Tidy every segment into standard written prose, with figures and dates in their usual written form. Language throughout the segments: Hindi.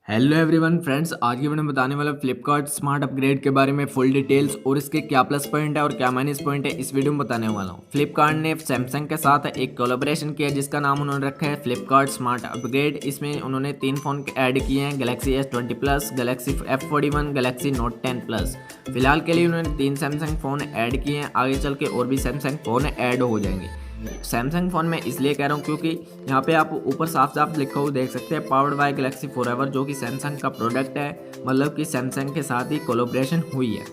हेलो एवरीवन फ्रेंड्स, आज की वीडियो में बताने वाला फ्लिपकार्ट स्मार्ट अपग्रेड के बारे में फुल डिटेल्स और इसके क्या प्लस पॉइंट है और क्या माइनस पॉइंट है इस वीडियो में बताने वाला हूँ। फ्लिपकार्ट ने सैमसंग के साथ एक कोलैबोरेशन किया जिसका नाम उन्होंने रखा है फ्लिपकार्ट स्मार्ट अपग्रेड। इसमें उन्होंने 3 फ़ोन ऐड किए हैं, Galaxy S20 plus, Galaxy F41, Galaxy note 10 plus. फिलहाल के लिए उन्होंने 3 सैमसंग फ़ोन ऐड किए हैं, आगे चल के और भी सैमसंग फ़ोन ऐड हो जाएंगे। सैमसंग फ़ोन में इसलिए कह रहा हूँ क्योंकि यहाँ पे आप ऊपर साफ साफ लिखा हुआ देख सकते हैं पावर्ड बाय गैलेक्सी फॉरएवर, जो कि सैमसंग का प्रोडक्ट है, मतलब कि सैमसंग के साथ ही कोलैबोरेशन हुई है।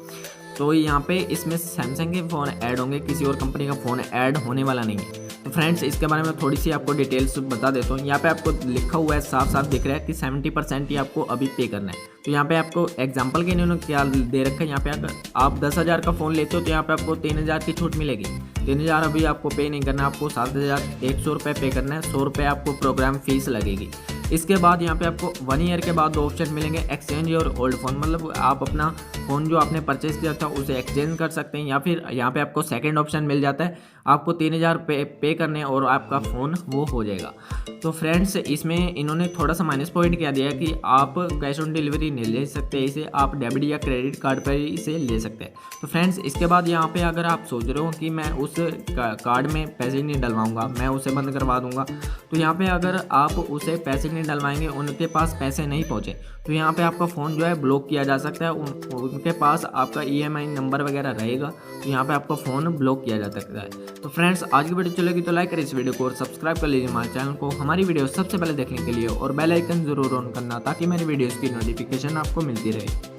तो यहाँ पे इसमें सैमसंग के फ़ोन ऐड होंगे, किसी और कंपनी का फ़ोन ऐड होने वाला नहीं है। तो फ्रेंड्स, इसके बारे में थोड़ी सी आपको डिटेल्स बता देता हूँ। यहाँ पे आपको लिखा हुआ है, साफ साफ दिख रहा है कि 70% ही आपको अभी पे करना है। तो यहाँ पे आपको एग्जांपल के लिए उन्होंने क्या दे रखा है, यहाँ पे अगर आप 10,000 का फ़ोन लेते हो तो यहाँ पे आपको 3,000 की छूट मिलेगी। 3,000 अभी आपको पे नहीं करना, आपको 7,100 रुपये पे करना है। 100 रुपये आपको प्रोग्राम फीस लगेगी। इसके बाद यहाँ पे आपको 1 ईयर के बाद 2 ऑप्शन मिलेंगे, एक्सचेंज और ओल्ड फ़ोन, मतलब आप अपना फ़ोन जो आपने परचेज किया था उसे एक्सचेंज कर सकते हैं, या फिर यहाँ पे आपको सेकंड ऑप्शन मिल जाता है, आपको 3,000 पे करने और आपका फ़ोन वो हो जाएगा। तो फ्रेंड्स, इसमें इन्होंने थोड़ा सा माइनस पॉइंट क्या दिया है कि आप कैश ऑन डिलीवरी नहीं ले सकते, इसे आप डेबिट या क्रेडिट कार्ड पर ही इसे ले सकते हैं। तो फ्रेंड्स, इसके बाद यहाँ पे अगर आप सोच रहे हो कि मैं उस कार्ड में पैसे नहीं डलवाऊंगा, मैं उसे बंद करवा दूंगा, तो यहाँ पे अगर आप उसे पैसे नहीं डलवाएंगे, उनके पास पैसे नहीं पहुँचे, तो यहाँ पे आपका फ़ोन जो है ब्लॉक किया जा सकता है। उनके पास आपका EMI नंबर वगैरह रहेगा, तो यहाँ पे आपका फ़ोन ब्लॉक किया जा सकता है। तो फ्रेंड्स, आज की वीडियो चलेगी तो लाइक करें इस वीडियो को और सब्सक्राइब कर लीजिए हमारे चैनल को हमारी वीडियो सबसे पहले देखने के लिए, और बेल आइकन जरूर ऑन करना ताकि मेरी वीडियोज़ की नोटिफिकेशन आपको मिलती रहे।